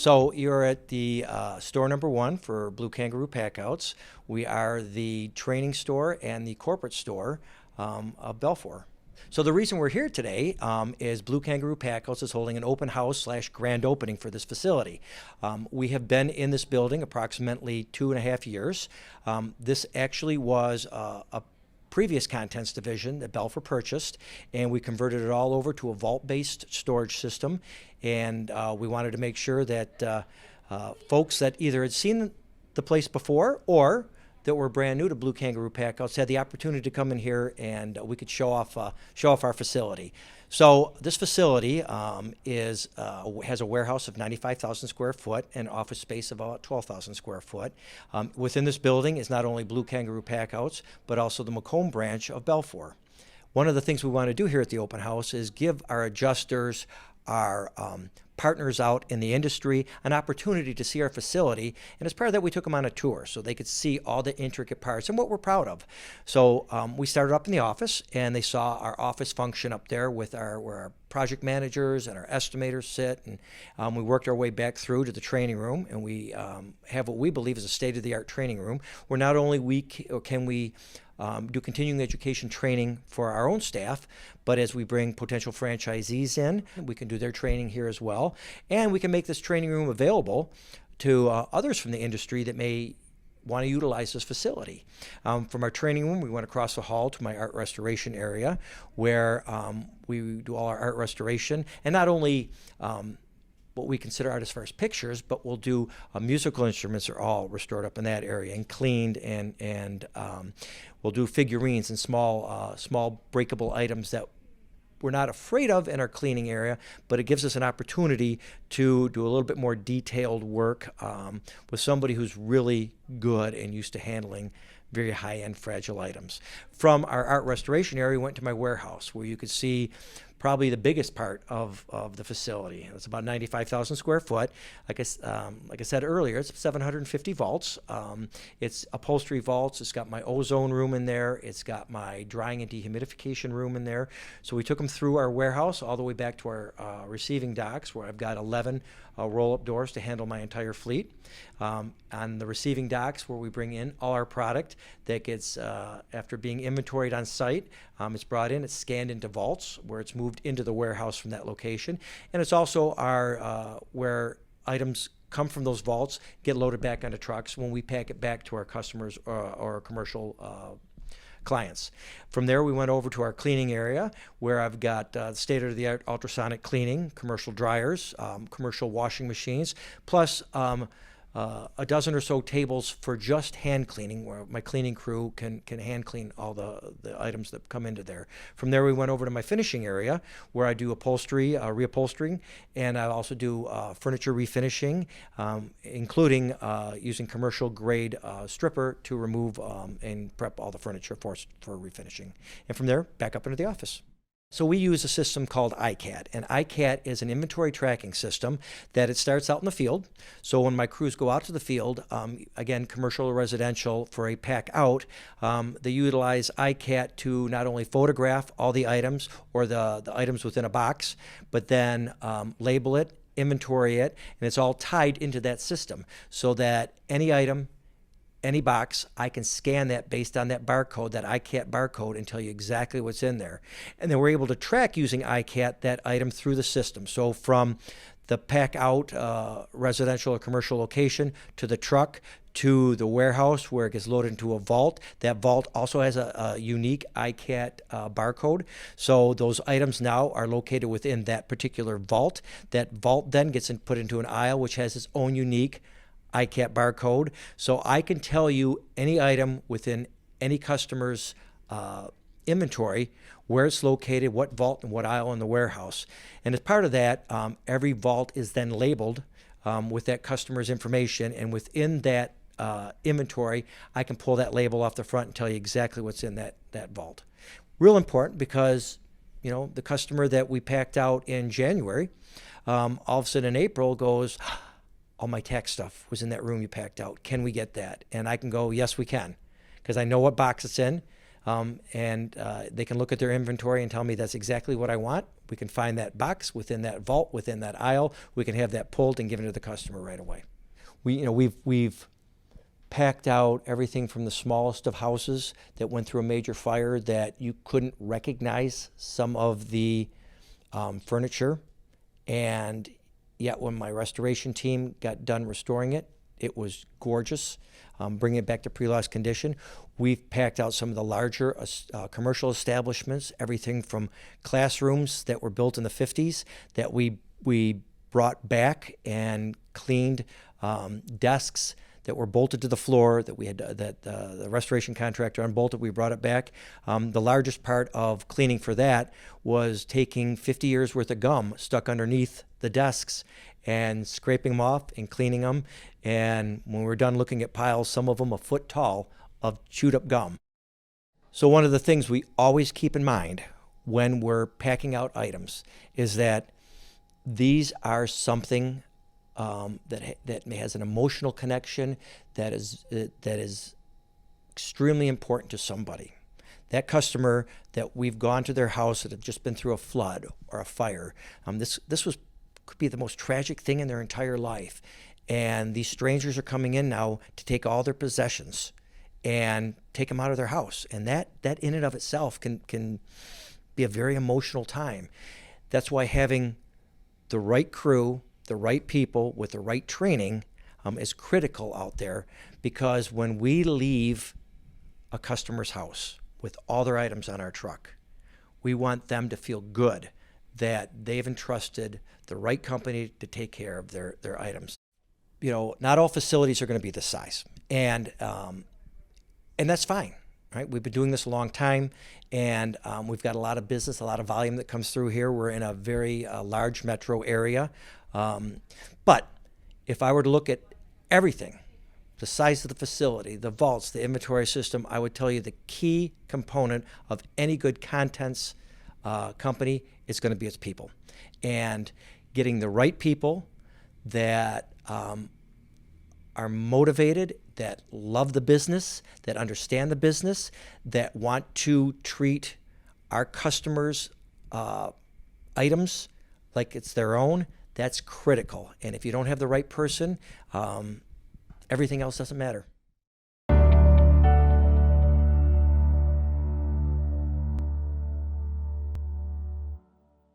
So you're at the store number 1 for Blue Kangaroo Packoutz. We are the training store and the corporate store of Belfour. So the reason we're here today is Blue Kangaroo Packoutz is holding an open house / grand opening for this facility. We have been in this building approximately 2.5 years. This actually was a previous contents division that Belfour purchased, and we converted it all over to a vault-based storage system. And we wanted to make sure that folks that either had seen the place before or that were brand new to Blue Kangaroo Packoutz had the opportunity to come in here and we could show off our facility. So this facility has a warehouse of 95,000 square foot and office space of about 12,000 square foot. Within this building is not only Blue Kangaroo Packoutz, but also the Macomb branch of Belfour. One of the things we want to do here at the open house is give our adjusters, our partners out in the industry, an opportunity to see our facility. And as part of that, we took them on a tour so they could see all the intricate parts and what we're proud of. So we started up in the office, and they saw our office function up there with where our project managers and our estimators sit. And we worked our way back through to the training room, and we have what we believe is a state-of-the-art training room where not only can we do continuing education training for our own staff, but as we bring potential franchisees in, we can do their training here as well. And we can make this training room available to others from the industry that may want to utilize this facility. From our training room, we went across the hall to my art restoration area where we do all our art restoration, and not only what we consider art as far as pictures, but we'll do musical instruments are all restored up in that area and cleaned, and we'll do figurines and small breakable items that we're not afraid of in our cleaning area, but it gives us an opportunity to do a little bit more detailed work with somebody who's really good and used to handling very high-end fragile items. From our art restoration area, we went to my warehouse where you could see probably the biggest part of the facility. It's about 95,000 square foot. Like I said earlier, it's 750 vaults. It's upholstery vaults. It's got my ozone room in there. It's got my drying and dehumidification room in there. So we took them through our warehouse all the way back to our receiving docks where I've got 11 roll-up doors to handle my entire fleet. On the receiving docks where we bring in all our product that gets, after being inventoried on site, it's brought in, it's scanned into vaults where it's moved into the warehouse from that location. And it's also our where items come from those vaults get loaded back onto trucks when we pack it back to our customers or commercial clients. From there, we went over to our cleaning area where I've got state-of-the-art ultrasonic cleaning, commercial dryers, commercial washing machines, plus a dozen or so tables for just hand cleaning, where my cleaning crew can hand clean all the items that come into there. From there, we went over to my finishing area where I do upholstery, reupholstering, and I also do furniture refinishing, including using commercial grade stripper to remove and prep all the furniture for refinishing. And from there, back up into the office. So we use a system called iCat, and iCat is an inventory tracking system that it starts out in the field. So when my crews go out to the field, again, commercial or residential, for a pack out, they utilize iCat to not only photograph all the items or the items within a box, but then label it, inventory it, and it's all tied into that system so that any item, any box, I can scan that based on that barcode, that iCat barcode, and tell you exactly what's in there. And then we're able to track using iCat that item through the system. So from the pack out residential or commercial location to the truck to the warehouse where it gets loaded into a vault. That vault also has a unique iCat barcode. So those items now are located within that particular vault. That vault then gets put into an aisle which has its own unique iCat barcode, so I can tell you any item within any customer's inventory, where it's located, what vault and what aisle in the warehouse. And as part of that, every vault is then labeled with that customer's information, and within that inventory, I can pull that label off the front and tell you exactly what's in that vault. Real important because, you know, the customer that we packed out in January, all of a sudden in April goes, all my tax stuff was in that room you packed out. Can we get that? And I can go, yes, we can, because I know what box it's in. And they can look at their inventory and tell me that's exactly what I want. We can find that box within that vault, within that aisle. We can have that pulled and given to the customer right away. We've packed out everything from the smallest of houses that went through a major fire that you couldn't recognize some of the furniture. And yet when my restoration team got done restoring it, it was gorgeous, bringing it back to pre-loss condition. We've packed out some of the larger commercial establishments, everything from classrooms that were built in the 50s that we brought back and cleaned, desks that were bolted to the floor that we had that the restoration contractor unbolted. We brought it back. The largest part of cleaning for that was taking 50 years worth of gum stuck underneath the desks and scraping them off and cleaning them. And when we were done looking at piles, some of them a foot tall of chewed up gum. So one of the things we always keep in mind when we're packing out items is that these are something that has an emotional connection that is extremely important to somebody. That customer that we've gone to their house that have just been through a flood or a fire, this could be the most tragic thing in their entire life. And these strangers are coming in now to take all their possessions and take them out of their house. And that in and of itself can be a very emotional time. That's why having the right crew, the right people with the right training is critical out there, because when we leave a customer's house with all their items on our truck, we want them to feel good that they've entrusted the right company to take care of their items. Not all facilities are going to be this size, and that's fine. Right? We've been doing this a long time, and we've got a lot of business, a lot of volume that comes through here. We're in a very large metro area. But if I were to look at everything, the size of the facility, the vaults, the inventory system, I would tell you the key component of any good contents company is going to be its people. And getting the right people that are motivated, that love the business, that understand the business, that want to treat our customers' items like it's their own, that's critical. And if you don't have the right person, everything else doesn't matter.